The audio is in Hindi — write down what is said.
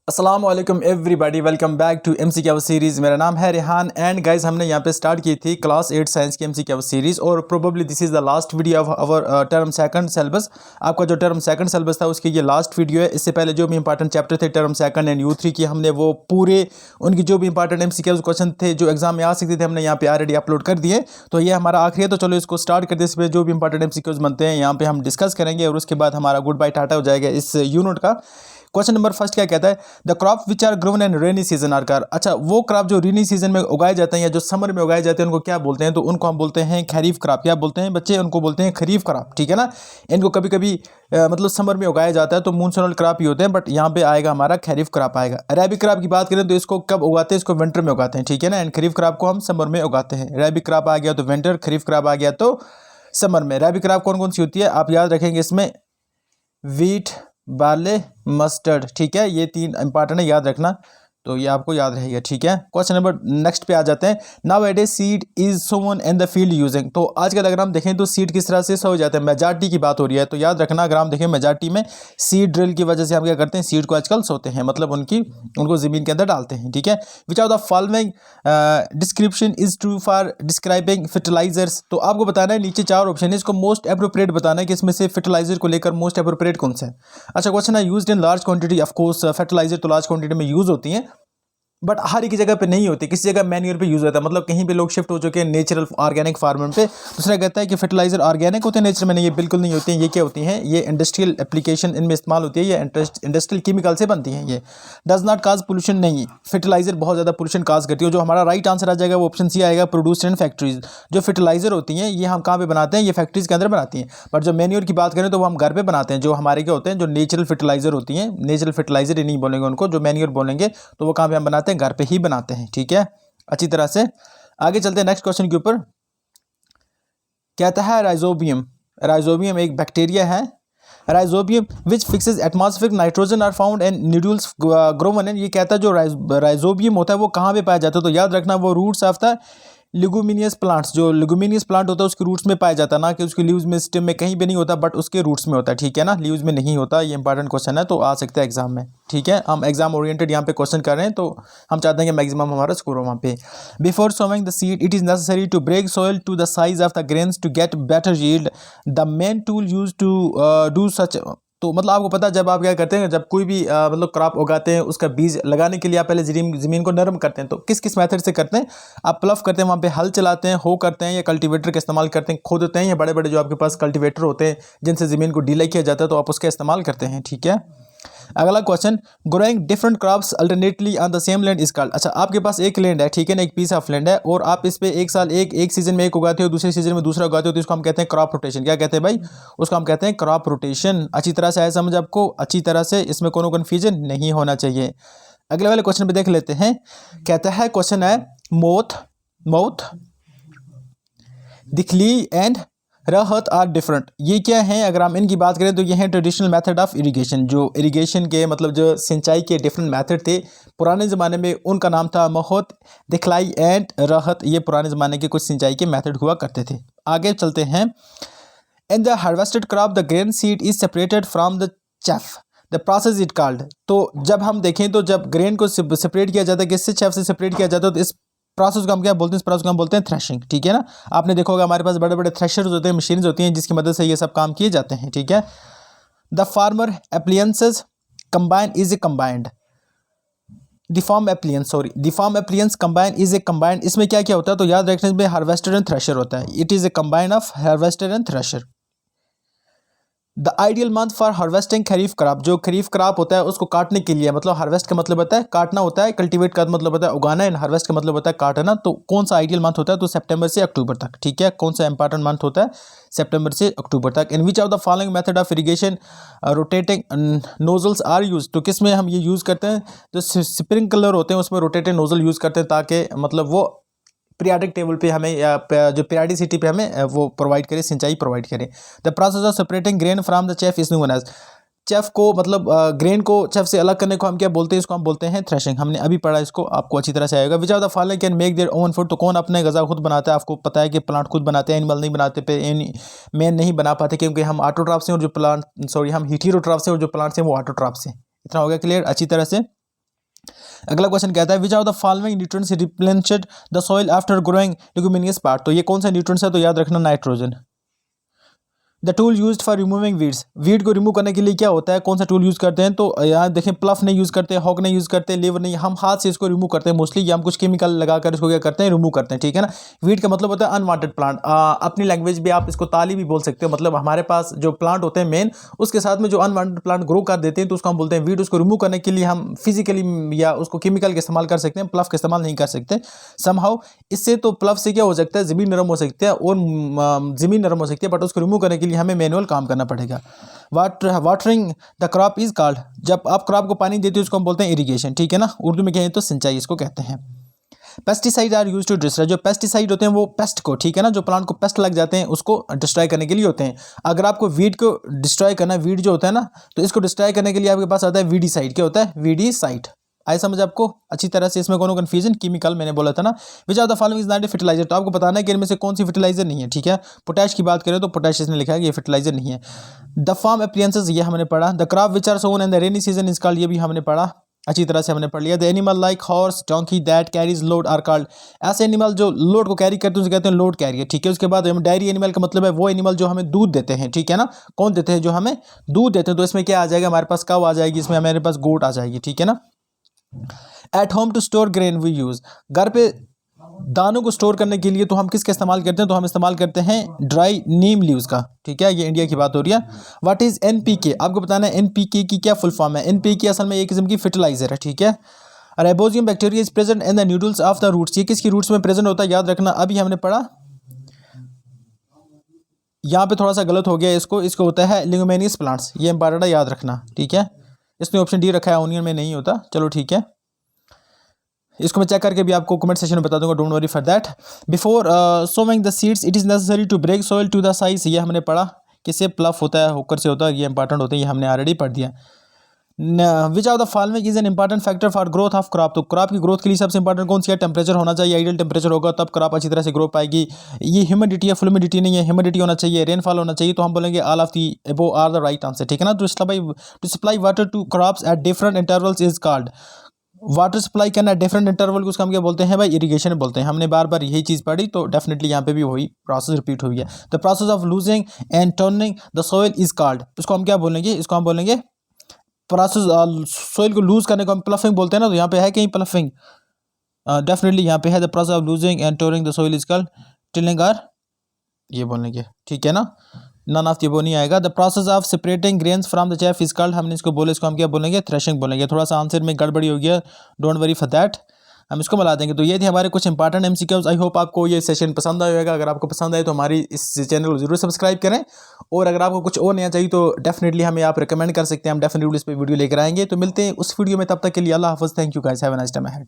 अस्सलाम वालेकुम everybody, welcome back to MCQ series. मेरा नाम है रेहान एंड गाइस हमने यहाँ पे स्टार्ट की थी क्लास 8 साइंस की MCQ सीरीज़ और probably this is the last video of our term second syllabus. आपका जो टर्म सेकंड सिलेबस था उसकी ये लास्ट वीडियो है। इससे पहले जो भी इंपॉर्टेंट चैप्टर थे टर्म सेकंड एंड U3 की, हमने वो पूरे उनकी जो भी इंपॉर्टेंट MCQ क्वेश्चन थे जो एग्जाम में आ सकते थे हमने यहाँ पे ऑलरेडी अपलोड कर दिए। तो ये हमारा आखिरी है, तो चलो इसको स्टार्ट करते हैं। इस पर जो भी इंपॉर्टेंट MCQs बनते हैं यहाँ पे हम डिस्कस करेंगे और उसके बाद हमारा गुड बाय टाटा हो जाएगा इस यूनिट का। क्वेश्चन नंबर फर्स्ट क्या कहता है, the crop which are grown in rainy season are called. अच्छा, वो क्रॉप जो रेनी सीजन में उगाए जाते हैं या जो समर में उगाए जाते हैं उनको क्या बोलते हैं? तो उनको हम बोलते हैं खरीफ क्रॉप। क्या बोलते हैं बच्चे? उनको बोलते हैं खरीफ क्रॉप, ठीक है ना। इनको कभी कभी मतलब समर में उगाया जाता है तो मूनसूनल क्रॉप ही होते हैं, बट यहाँ पे आएगा हमारा खरीफ क्रॉप आएगा। रैबी क्रॉप की बात करें तो इसको कब उगाते हैं? इसको विंटर में उगाते हैं, ठीक है ना। एंड खरीफ क्रॉप को हम समर में उगाते हैं। रैबी क्रॉप आ गया तो विंटर, खरीफ क्रॉप आ गया तो समर में। रैबी क्रॉप कौन कौन सी होती है आप याद रखेंगे इसमें? वीट, बार्ले, मस्टर्ड, ठीक है। ये तीन इंपॉर्टेंट है, याद रखना, तो ये आपको याद रहेगा, ठीक है। क्वेश्चन नंबर नेक्स्ट पे आ जाते हैं। Now at a seed is sown in the field using. तो आजकल अगर हम देखें तो सीड किस तरह से सो जाते हैं, मेजॉरिटी की बात हो रही है, तो याद रखना अगर हम देखें मेजॉरिटी में सीड ड्रिल की वजह से हम क्या करते हैं, सीड को आजकल सोते हैं, मतलब उनको ज़मीन के अंदर डालते हैं, ठीक है। Which of the following description is true for describing fertilisers. तो आपको बताना है, नीचे चार ऑप्शन है, इसको मोस्ट अप्रोप्रिएट बताना है कि इसमें से फर्टिलाइजर को लेकर मोस्ट अप्रोप्रिएट कौन सा है। अच्छा, क्वेश्चन है used in large quantity. Of course fertiliser तो लार्ज क्वांटिटी में यूज होती हैं, बट हर एक जगह पे नहीं होती, किसी जगह मैन्यूअर पे यूज होता है, मतलब कहीं पे लोग शिफ्ट हो चुके हैं नेचुरल ऑर्गेनिक फार्मिंग पे। दूसरा कहता है कि फर्टिलाइजर ऑर्गेनिक होते हैं नेचर में, नहीं, ये बिल्कुल नहीं होती हैं। ये क्या होती हैं? ये इंडस्ट्रियल एप्लीकेशन इनमें इस्तेमाल होती है, ये इंडस्ट्रियल केमिकल से बनती हैं। ये डज नॉट काज पोल्यूशन, नहीं, फर्टिलाइजर बहुत ज़्यादा पोल्यूशन काज करती है। जो हमारा राइट आंसर आ जाएगा वो ऑप्शन सी आएगा, प्रोड्यूस्ड इन फैक्ट्रीज। जो फर्टिलाइजर होती हैं ये हम कहाँ पे बनाते हैं? ये फैक्ट्रीज के अंदर बनाती हैं। बट जो मैन्यूअर की बात करें तो वो हम घर पे बनाते हैं। जो हमारे क्या होते हैं, जो नेचुरल फर्टिलाइजर होती हैं, नेचुरल फर्टिलाइजर ही नहीं बोलेंगे उनको, जो मैन्यूअर बोलेंगे तो वो कहाँ पे हम बनाते हैं? घर पे ही बनाते हैं, ठीक है। अच्छी तरह से आगे चलते हैं नेक्स्ट क्वेश्चन के ऊपर। कहता है राइजोबियम। राइजोबियम एक बैक्टीरिया है, rhizobium which fixes atmospheric nitrogen are found and nodules grown. ये कहता है जो राइजोबियम होता है वो कहाँ पे पाया जाता है? तो याद रखना वो रूट्स ऑफ द लिगुमिनियस प्लांट्स। जो लिगुमिनियस प्लांट होता है उसके रूट्स में पाया जाता है, ना कि उसके लीव्स में, स्टेम में कहीं भी नहीं होता, बट उसके रूट्स में होता है, ठीक है ना। लीव्स में नहीं होता। ये इंपॉर्टेंट क्वेश्चन है, तो आ सकता है एग्जाम में, ठीक है। हम एग्जाम ओरिएंटेड यहाँ पे क्वेश्चन कर रहे हैं, तो हम चाहते हैं कि मैक्सिमम हमारा स्कोर हो वहाँ पे। Before sowing the seed it is necessary to break soil to the size of the grains to get better yield. The main tool use to do such. तो मतलब आपको पता है जब आप क्या करते हैं, जब कोई भी मतलब क्रॉप उगाते हैं उसका बीज लगाने के लिए आप पहले ज़मीन को नरम करते हैं। तो किस किस मेथड से करते हैं? आप प्लफ करते हैं, वहाँ पे हल चलाते हैं, हो करते हैं, या कल्टीवेटर का इस्तेमाल करते हैं, खोदते हैं, या बड़े बड़े जो आपके पास कल्टीवेटर होते हैं जिनसे ज़मीन को डीलाई किया जाता है तो आप उसका इस्तेमाल करते हैं, ठीक है। अगला question, growing different crops alternately on the same land is called. अच्छा, आपके पास एक लैंड है, ठीक है ना, एक पीस ऑफ लैंड है, और आप इस पे एक साल एक सीजन में एक उगाते हो, दूसरे सीजन में दूसरा उगाते हो, तो इसको हम कहते हैं क्रॉप रोटेशन। क्या कहते हैं भाई? उसको हम कहते हैं क्रॉप रोटेशन। अच्छी तरह से आया समझ आपको? अच्छी तरह से, इसमें कोनो कन्फ्यूजन नहीं होना चाहिए। अगले वाले क्वेश्चन पे देख लेते हैं। कहता है क्वेश्चन है माउथ, दिखली एंड रहत आर डिफरेंट। ये क्या है? अगर हम इनकी बात करें तो ये है ट्रेडिशनल मेथड ऑफ इरिगेशन। जो इरिगेशन के मतलब जो सिंचाई के डिफरेंट मेथड थे पुराने ज़माने में, उनका नाम था महोत, दिखलाई एंड रहत। ये पुराने ज़माने के कुछ सिंचाई के मेथड हुआ करते थे। आगे चलते हैं। In the harvested crop the grain seed is separated from the chef, the process it called. तो जब हम देखें तो जब ग्रेन को सेपरेट किया जाता है, किससे? चेफ से सेपरेट किया जाता है, तो इस प्रोसेस को हम क्या बोलते हैं? इस प्रोसेस को हम बोलते हैं थ्रेशिंग, ठीक है ना। आपने देखा होगा हमारे पास बड़े बड़े थ्रेशर्स होते हैं, मशीन्स होती हैं जिसकी मदद से ये सब काम किए जाते हैं, ठीक है। The farmer appliances combine is a combined. Deform appliances combine is a combined. इसमें क्या क्या होता है? तो याद रखने में हार्वेस्टर एंड थ्रेशर होता है। It is a combine of harvester and thresher. The ideal month for harvesting kharif crop. जो खरीफ क्रॉप होता है उसको काटने के लिए, मतलब हार्वेस्ट का मतलब होता है काटना होता है, कल्टीवेट का मतलब होता है उगाना, एंड हार्वेस्ट का मतलब होता है काटना। तो कौन सा आइडियल मंथ होता है? तो सितंबर से अक्टूबर तक, ठीक है। कौन सा इंपॉर्टेंट मंथ होता है? सितंबर से अक्टूबर तक। In which of the following method of irrigation rotating nozzles are use. तो किस में हम ये यूज़ करते हैं? जो स्प्रिंकलर होते हैं उसमें रोटेटिंग नोजल यूज़ करते हैं, ताकि मतलब वो पीरियाडिक टेबल पे हमें, या जो पीरियाडिसिटी पे हमें वो प्रोवाइड करे, सिंचाई प्रोवाइड करे। The process of separating grain from the chaff is known as. Chaff को मतलब ग्रेन को चेफ से अलग करने को हम क्या बोलते हैं? इसको हम बोलते हैं थ्रेशिंग। हमने अभी पढ़ा, इसको आपको अच्छी तरह से आएगा। विच of the following can make their own food. तो कौन अपने गज़ा खुद बनाता है? आपको पता है कि प्लांट खुद बनाते हैं, एनिमल नहीं बनाते, पे मैन नहीं बना पाते, क्योंकि हम ऑटोट्रॉफ से, और जो प्लांट हम हीटेरोट्रॉफ से, और जो प्लांट्स हैं वो ऑटोट्रॉफ से। इतना हो गया क्लियर अच्छी तरह से। अगला क्वेश्चन कहता है which are the following nutrients replenished the soil after growing leguminous part. तो ये कौन सा न्यूट्रिएंट्स है, तो याद रखना nitrogen. The tool used for removing weeds, weed को रिमूव करने के लिए क्या होता है, कौन सा टूल यूज़ करते हैं, तो यहाँ देखें प्लफ नहीं यूज़ करते, हॉक नहीं यूज़ करते, लेवर नहीं, हम हाथ से इसको रिमूव करते हैं मोस्टली, या हम कुछ केमिकल लगाकर इसको क्या करते हैं, रिमूव करते हैं, ठीक है ना। वीड का मतलब होता है अनवांटेड प्लांट। अपनी लैंग्वेज भी आप इसको ताली भी बोल सकते हो, मतलब हमारे पास जो प्लांट होते हैं मेन, उसके साथ में जो अनवांटेड प्लांट ग्रो कर देते हैं तो उसको हम बोलते हैं वीड। उसको रिमूव करने के लिए हम फिजिकली या उसको केमिकल का इस्तेमाल कर सकते हैं, प्लफ का इस्तेमाल नहीं कर सकते समहाउ। इससे तो प्लफ से क्या हो सकता है, ज़मीन नरम हो सकती है और ज़मीन नरम हो सकती है, बट उसको रिमूव करने के लिए हमें मैनुअल काम करना पड़ेगा। Watering the crop is called, जब आप क्रॉप को पानी देते हो उसको हम बोलते हैं इरिगेशन, ठीक है ना। उर्दू में कहें तो सिंचाई इसको कहते हैं। Pesticide are use to destroy, जो पेस्टिसाइड होते हैं वो पेस्ट को, ठीक है ना, जो प्लांट को पेस्ट लग जाते हैं उसको डिस्ट्रॉय करने के लिए होते हैं। अगर आपको वीड को डिस्ट्रॉय करना, वीड जो होता है ना, तो इसको डिस्ट्रॉय करने के लिए आपके पास आता है वीडीसाइड। क्या होता है, वीडीसाइड। आई समझ आपको अच्छी तरह से, इसमें कोनो कंफ्यूजन, केमिकल मैंने बोला था ना। Which are the following is not a fertiliser, तो आपको बताना है कि इनमें से कौन सी फर्टिलाइजर नहीं है, ठीक है। पोटैश की बात करें तो पोटैश इसने लिखा है कि ये फर्टिलाइजर नहीं है। द फार्म अपीयरेंसेस, ये हमने पढ़ा। The crop which are sown in the rainy season is called, ये भी हमने पढ़ा, अच्छी तरह से हमने पढ़ लिया। The animal like horse donkey that carries load are called, ऐसे एनिमल जो लोड को कैरी करते हैं उसे कहते हैं लोड कैरियर, ठीक है। उसके बाद डायरी एनिमल का मतलब है वो एनिमल जो हमें दूध देते हैं, ठीक है ना। कौन देते हैं, जो हमें दूध देते हैं, तो इसमें क्या आ जाएगा हमारे पास, काऊ आ जाएगी, इसमें हमारे पास गोट आ जाएगी, ठीक है ना। At home to store grain we use, घर पे दानों को स्टोर करने के लिए तो हम किसका इस्तेमाल करते हैं, तो हम इस्तेमाल करते हैं ड्राई नीम लीव्स का, ठीक है। ये इंडिया की बात हो रही है। व्हाट इज़ एनपीके, आपको बताना है एनपीके की क्या फुल फॉर्म है। एनपीके असल में एक किस्म की फर्टिलाइजर है, ठीक है। Ribosome bacteria is present in the nodules of the roots, ये किसकी रूट्स में प्रेजेंट होता है, याद रखना। अभी हमने पढ़ा, यहाँ पे थोड़ा सा गलत हो गया, इसको होता है लिग्यूमिनियस प्लांट्स, ये इंपॉर्टेंट है, याद रखना, ठीक है। इसने ऑप्शन डी रखा है, ओनियन में नहीं होता, चलो ठीक है। इसको मैं चेक करके भी आपको कमेंट सेक्शन में बता दूंगा, don't worry for that. Before sowing the seeds it is necessary to break soil to the size, ये हमने पढ़ा, किससे प्लफ होता है, होकर से होता है, ये इंपॉर्टेंट होते हैं, ये हमने ऑलरेडी पढ़ दिया। विच of the following is an important factor for growth of crop, तो क्रॉप की ग्रोथ के लिए सबसे इंपॉर्टेंट कौन सी है, टेम्परेचर होना चाहिए। आइडियल टेम्परेचर होगा तब क्रॉप अच्छी तरह से ग्रो पाएगी। ये ह्यूमिडिटी है, फ्लूमिडिटी नहीं है, ह्यूमिडिटी होना चाहिए, रेनफॉल होना चाहिए, तो हम बोलेंगे all of the above are the right answer, ठीक है ना। To supply water to crops at different intervals is called, water supply करना डिफरेंट इंटरवल को उसका हम क्या बोलते हैं भाई, इरिगेशन बोलते हैं। हमने बार बार यही चीज़ पढ़ी, तो डेफिनेटली यहाँ पे भी वही प्रोसेस रिपीट हुई है। The process of losing and turning the soil is called, इसको हम क्या बोलेंगे, इसको हम बोलेंगे प्रोसेस, सॉइल को लूज करने को हम प्लफिंग बोलते हैं ना। तो यहाँ पे है कहीं प्लफिंग, डेफिनेटली यहाँ पे है the process of losing and turning the soil is called tilling, और ये बोलेंगे, ठीक है ना। नन ऑफ वो नहीं आएगा। The process of separating grains from the chaff is called, हमने इसको बोले, इसको हम क्या बोलेंगे, थ्रेशिंग बोलेंगे। थोड़ा सा आंसर में गड़बड़ी हो गया, डोंट वरी फॉर दैट, हम इसको मिला देंगे। तो ये थे हमारे कुछ इंपॉर्टेंट एमसीक्यूज। आई होप आपको ये सेशन पसंद आएगा। अगर आपको पसंद आए तो हमारी इस चैनल को जरूर सब्सक्राइब करें, और अगर आपको कुछ और नया चाहिए तो डेफिनेटली हमें आप रिकमेंड कर सकते हैं, हम डेफिनेटली इस पर वीडियो लेकर आएंगे। तो मिलते हैं उस वीडियो में, तब तक के लिए अल्लाह हाफ़िज़, thank you guys, have a nice time ahead.